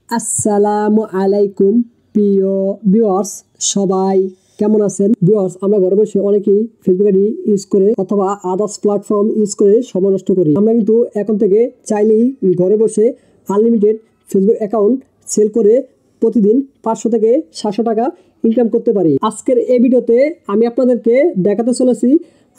আসসালামু আলাইকুম প্রিয় ভিউয়ার্স, সবাই কেমন আছেন? ভিউয়ার্স, আমরা ঘরে বসে অনেকেই ফেসবুক আইডি ইউজ করে অথবা আদার্স প্ল্যাটফর্ম ইউজ করে সময় নষ্ট করি। আমরা কিন্তু এখন থেকে চাইলেই ঘরে বসে আনলিমিটেড ফেসবুক অ্যাকাউন্ট সেল করে প্রতিদিন 500 থেকে 700 টাকা ইনকাম করতে পারি। আজকের এই ভিডিওতে আমি আপনাদেরকে দেখাতে চলেছি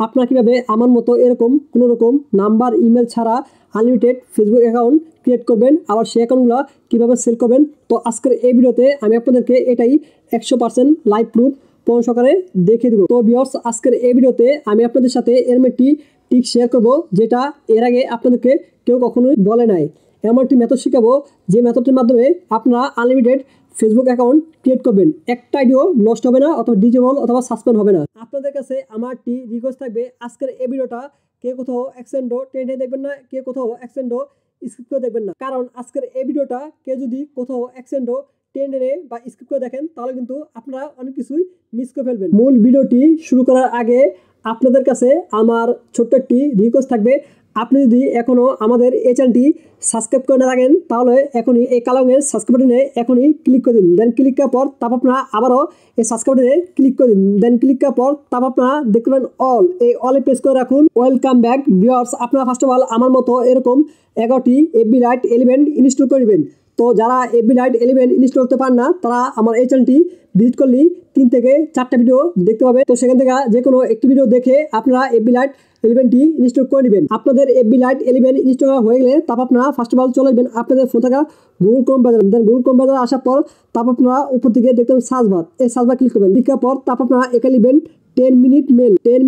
আপনারা কীভাবে আমার মতো এরকম কোনো রকম নাম্বার ইমেল ছাড়া আনলিমিটেড ফেসবুক অ্যাকাউন্ট ক্রিয়েট করবেন, আবার সেই অ্যাকাউন্টগুলো কীভাবে সেল করবেন। তো আজকের এই ভিডিওতে আমি আপনাদেরকে এটাই 100% লাইভ প্রুফ প্রমাণ সহকারে দেখিয়ে দেবো। তো ভিউয়ার্স, আজকের এই ভিডিওতে আমি আপনাদের সাথে এরকম একটি টিপ শেয়ার করব যেটা এর আগে আপনাদেরকে কেউ কখনোই বলে নাই। এমন একটি মেথড শেখাবো যে মেথডটির মাধ্যমে আপনারা আনলিমিটেড ফেসবুক অ্যাকাউন্ট ক্রিয়েট করবেন। একটা আইডিও নষ্ট হবে না, অথবা ডিজেবল অথবা সাসপেন্ড হবে না। আপনাদের কাছে আমার একটি রিকোয়েস্ট থাকবে, আজকের এই ভিডিওটা কে কোথাও অ্যাক্সেন্ডও টেনে দেখবেন না, কে কোথাও অ্যাক্সেন্ডও স্কিপ করে দেখবেন না। কারণ আজকের এই ভিডিওটা কে যদি কোথাও অ্যাক্সেন্ডও টেনে বা স্কিপ করে দেখেন তাহলে কিন্তু আপনারা অনেক কিছুই মিস করে ফেলবেন। মূল ভিডিওটি শুরু করার আগে আপনাদের কাছে আমার ছোট্ট একটি রিকোয়েস্ট থাকবে, আপনি যদি এখনও আমাদের এই চ্যানেলটি সাবস্ক্রাইব করে না থাকেন তাহলে এখনই এই কালো রঙের সাবস্ক্রাইব বাটনে এখনই ক্লিক করে দিন। দেন ক্লিক করার পর তারপর আপনারা আবারও এই সাবস্ক্রাইব বাটনে ক্লিক করে দিন। দেন ক্লিক করার পর তারপর আপনারা দেখতে পাবেন অল, এই অলে প্রেস করে রাখুন। ওয়েলকাম ব্যাক ভিউয়ার্স, আপনারা ফার্স্ট অফ অল আমার মতো এরকম 11টি এফবি লাইট 11 ইনস্টল করবেন। তো যারা এফবি লাইট 11 ইনস্টল করতে পারেন না তারা আমার এই চ্যানেলটি ভিজিট করলেই 3 থেকে 4টা ভিডিও দেখতে পাবে। তো সেখান থেকে যে কোনো একটি ভিডিও দেখে আপনারা এফবি লাইট 11টি ইনস্টল করে নেবেন। আপনাদের এফবি লাইট 11 ইনস্টল করা হয়ে গেলে তারপর আপনারা ফার্স্ট অফ অল চলে আসবেন আপনাদের ফোন থাকা গুগল ক্রোম ব্রাউজার। দেন গুগল ক্রোম ব্রাউজার আসার পর তারপর আপনারা উপর দিকে দেখতে পাবেন সার্চ বার, এই সার্চ বার ক্লিক করবেন। ক্লিক করার পর তারপর আপনারা এখানে লিখবেন 10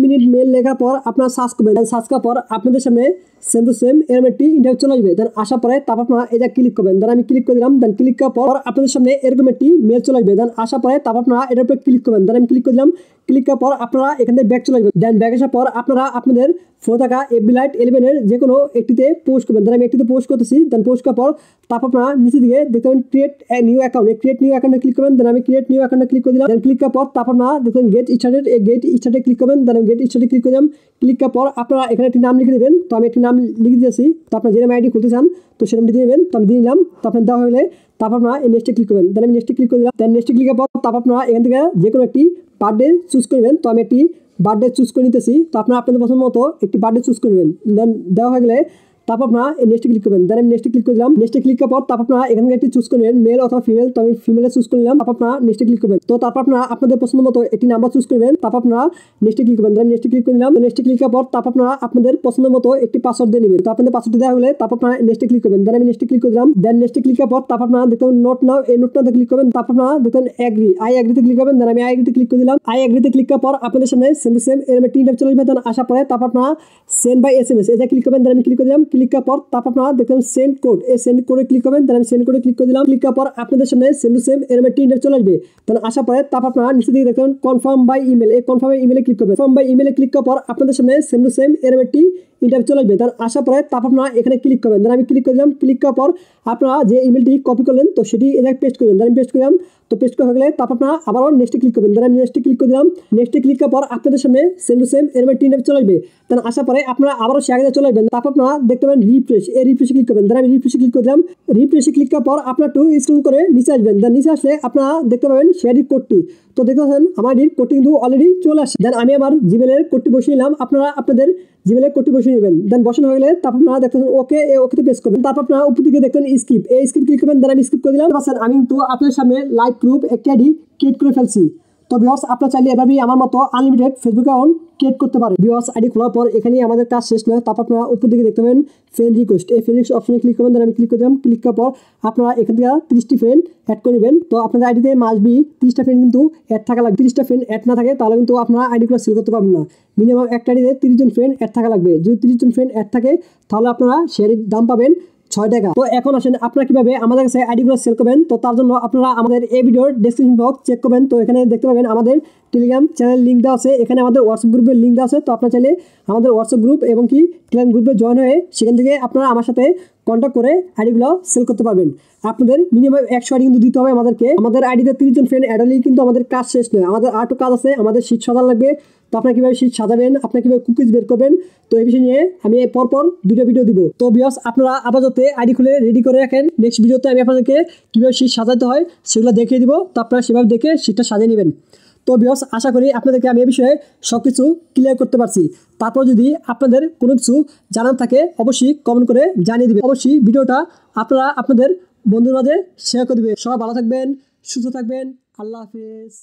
মিনিট মেল লেখার পর আপনারা সার্চ করবেন। সার্চ করার পর আপনাদের সামনে সেম টু সেম এরকম একটি ইন্টারভিউ চলে আসবে। দেন আসার পরে তারপর আপনারা এটা ক্লিক করবেন। দেন আমি ক্লিক করে দিলাম। দেন ক্লিক করার পর আপনাদের সামনে এরকম একটি মেল চলে আসবে। দেন আসার পরে তারপর আপনারা এটার উপরে ক্লিক করবেন। দেন আমি ক্লিক করে দিলাম। ক্লিক করার পর আপনারা এখান থেকে ব্যাক চলে আসবেন। দেন ব্যাক আসার পর আপনারা আপনাদের ফোনে থাকা এফবি লাইট 11 যে কোনো একটিতে পোস্ট করবেন। দেন আমি একটিতে পোস্ট করতেছি। দেন পোস্ট করার পর তারপর আপনারা নিচে দিকে দেখতে পাবেন create new account, create new অ্যাকাউন্টে ক্লিক করবেন। দেন আমি ক্রিয়েট নিউ অ্যাকাউন্টে ক্লিক করে দিলাম। দেন ক্লিক করার পর তারপর আপনারা দেখবেন গেট স্টার্টেড, এই গেট স্টার্টে ক্লিক করবেন। দেন আমি গেট স্টার্টে ক্লিক করে দিলাম। ক্লিক করার পর আপনারা এখানে একটি নাম লিখে দেবেন। তো আমি একটি নাম লিখে দিয়েছি। তো আপনার যে নাম আইডি খুলতে চান তো সেটা দিয়ে দেবেন। তো আমি দিয়ে দিলাম। তো আপনার দেওয়া হলে তারপর আপনারা এই নেক্সটে ক্লিক করবেন। দেন আমি নেক্সটে ক্লিক করে দিলাম। দেন নেক্সটে ক্লিক করার পর তারপর আপনারা এখান থেকে যে কোনো একটি বার্থডে চুজ করবেন। তো আমি একটি বার্থডে চুজ করে নিতেছি। তো আপনারা আপনাদের পছন্দ মতো একটি বার্থডে চুজ করবেন। দেন দেওয়া হয়ে গেলে তারপর আপনারা নেক্সটে ক্লিক করবেন। দেন আমি নেক্সটে ক্লিক করে দিলাম। নেক্সটে ক্লিক করার পর তারপর আপনারা এখান থেকে একটি চুজ করবেন, মেল অথবা ফিমেল। তো আমি ফিমেলে চুজ করে নিলাম। তারপর আপনারা নেক্সটে ক্লিক করবেন। তো তারপর আপনারা আপনাদের পছন্দ মতো একটি নাম্বার চুজ করবেন। তারপর আপনারা নেক্সটে ক্লিক করবেন। দেন নেক্সটে ক্লিক করে নিলাম। নেক্সটে ক্লিক করার পর তারপর আপনারা আপনাদের পছন্দ মতো একটি পাসওয়ার্ড দিয়ে নেবেন। তো আপনাদের পাসওয়ার্ড দেওয়া হলে তারপর আপনারা নেক্সটে ক্লিক করবেন। দেন আমি নেক্সটে ক্লিক করে দিলাম। দেন নেক্সটে ক্লিক করার পর তারপর আপনারা দেখবেন নোট নাও, এই নোট নাওতে ক্লিক করবেন। তারপর আপনারা দেখবেন এগ্রি, আই এগ্রিতে ক্লিক করবেন। দেন আমি আই এগ্রিতে ক্লিক করে দিলাম। আই এগ্রিতে ক্লিক করার পর আপনাদের সামনে সেম টু সেম এরকম একটি ইন্টারভিউ চলে আসবে। দেন আসার পরে তারপর আপনারা সেন্ড বাই এসএমএস এটা ক্লিক করবেন। দেন আমি ক্লিক করে দিলাম। ক্লিক করার পর তারপর আপনারা দেখবেন সেন্ড কোড, এই সেন্ড কোডে ক্লিক করবেন। দেন আমি সেন্ড কোডে ক্লিক করে দিলাম। ক্লিক করার পর আপনাদের সামনে সেম টু সেম এরকম একটি ইন্টারভিউ চলে আসবে। দেন আসার পরে তারপর আপনারা নিচে দিকে দেখবেন কনফার্ম বাই ইমেল, এই কনফার্ম ইমেলে ক্লিক করবেন। কনফার্ম বাই ইমেলে ক্লিক করার পর আপনাদের সামনে সেম টু সেম এরকম একটি ইন্টারভিউ চলে আসবে। দেন আসার পরে তারপর আপনারা এখানে ক্লিক করবেন। দেন আমি ক্লিক করে দিলাম। ক্লিক করার পর আপনারা যে ইমেলটি কপি করলেন তো সেটি এখানে পেস্ট করবেন। দেন আমি পেস্ট করলাম। তো পেস্ট করা হয়ে গেলে তারপর আপনারা আবারও নেক্সটে ক্লিক করবেন। দেন আমি নেক্সটে ক্লিক করে দিলাম। নেক্সটে ক্লিক করার পর আপনাদের সামনে সেম টু সেম এরকম একটি ইন্টারভিউ চলে আসবে। দেন আসার পরে আপনারা আবারও সে আগে চলে আসবেন। তারপর আপনারা দেখতে পাবেন রিফ্রেশ, এই রিফ্রেশে ক্লিক করবেন। দেন আমি রিফ্রেশে ক্লিক করে দিলাম। রিফ্রেশে ক্লিক করার পর আপনারা একটু স্ক্রল করে নিচে আসবেন। দেন নিচে আসলে আপনারা দেখতে পাবেন শেয়ারিং কোডটি। তো দেখতে পাচ্ছেন আমার কোডটি কিন্তু অলরেডি চলে আসে। দেন আমি আমার জিমেলের কোডটি বসিয়ে নিলাম। আপনারা আপনাদের জিমেলের কোডটি বসিয়ে নেবেন। দেন বসানো হয়ে গেলে তারপর আপনারা দেখতেছেন ওকে, ওকেতে প্রেস করবেন। তারপর আপনারা উপর দিকে দেখবেন স্কিপ, এই স্কিপ ক্লিক করবেন। দেন আমি স্কিপ করে দিলাম। আমি কিন্তু আপনাদের সামনে লাইভ প্রুফ একটি আইডি ক্রিয়েট করে ফেলছি। তো ভিউয়ার্স, আপনারা চাইলে এভাবেই আমার মতো আনলিমিটেড ফেসবুক অ্যাকাউন্ট ক্রিয়েট করতে পারেন। ভিউয়ার্স, আইডি খোলার পর এখানেই আমাদের কাজ শেষ নয়। তারপর আপনারা উপর দিকে দেখতে পাবেন ফ্রেন্ড রিকোয়েস্ট, এই ফ্রেন্ড রিকোয়েস্ট অপশনে ক্লিক করবেন। দেন আমি ক্লিক করে দিলাম। ক্লিক করার পর আপনারা এখান থেকে 30টি ফ্রেন্ড অ্যাড করে নেবেন। তো আপনাদের আইডিতে মাসবি 30টা ফ্রেন্ড কিন্তু অ্যাড থাকা লাগবে। 30টা ফ্রেন্ড অ্যাড না থাকে তাহলে কিন্তু আপনারা আইডিগুলো সেল করতে পারবেন না। মিনিমাম একটা আইডিতে 30 জন ফ্রেন্ড অ্যাড থাকা লাগবে। যদি 30 জন ফ্রেন্ড অ্যাড থাকে তাহলে আপনারা শেয়ারের দাম পাবেন 6 টাকা। তো এখন আসেন আপনারা কিভাবে আমাদের কাছে আইডিগুলো সেল করবেন। তো তার জন্য আপনারা আমাদের এই ভিডিওর ডেসক্রিপশন বক্স চেক করবেন। তো এখানে দেখতে পাবেন আমাদের টেলিগ্রাম চ্যানেল লিঙ্ক দেওয়া আছে, এখানে আমাদের হোয়াটসঅ্যাপ গ্রুপের লিঙ্ক দেওয়া আছে। তো আপনারা চাইলে আমাদের হোয়াটসঅ্যাপ গ্রুপ এবং কি টেলিগ্রাম গ্রুপে জয়েন হয়ে সেখান থেকে আপনারা আমার সাথে কন্ট্যাক্ট করে আইডিগুলো সেল করতে পারবেন। আপনাদের মিনিমাম 100 আইডি কিন্তু দিতে হবে আমাদেরকে। আমাদের আইডিতে 30 জন ফ্রেন্ড অ্যাড হলেই কিন্তু আমাদের কাজ শেষ নয়, আমাদের আরও কাজ আছে। আমাদের শীট সাজানো লাগবে, তো আপনার কীভাবে শীট সাজাবেন, আপনি কীভাবে কুকিজ বের করবেন, তো এই বিষয় নিয়ে আমি পরপর 2টা ভিডিও দিব। তো ভিউয়ার্স, আপনারা আপাতত আইডি খুলে রেডি করে রাখেন। নেক্সট ভিডিওতে আমি আপনাদেরকে কীভাবে শীট সাজাতে হয় সেগুলো দেখিয়ে দিব, তো আপনারা সেভাবে দেখে শীটটা সাজিয়ে নেবেন। তো ভিউয়ার্স, আশা করি আপনাদেরকে আমি এই বিষয়ে সব কিছু ক্লিয়ার করতে পারছি। তারপর যদি আপনাদের কোনো কিছু জানার থাকে অবশ্যই কমেন্ট করে জানিয়ে দিবেন। অবশ্যই ভিডিওটা আপনারা আপনাদের বন্ধুর মাঝে শেয়ার করে দিবেন। সবাই ভালো থাকবেন, সুস্থ থাকবেন। আল্লাহ হাফেজ।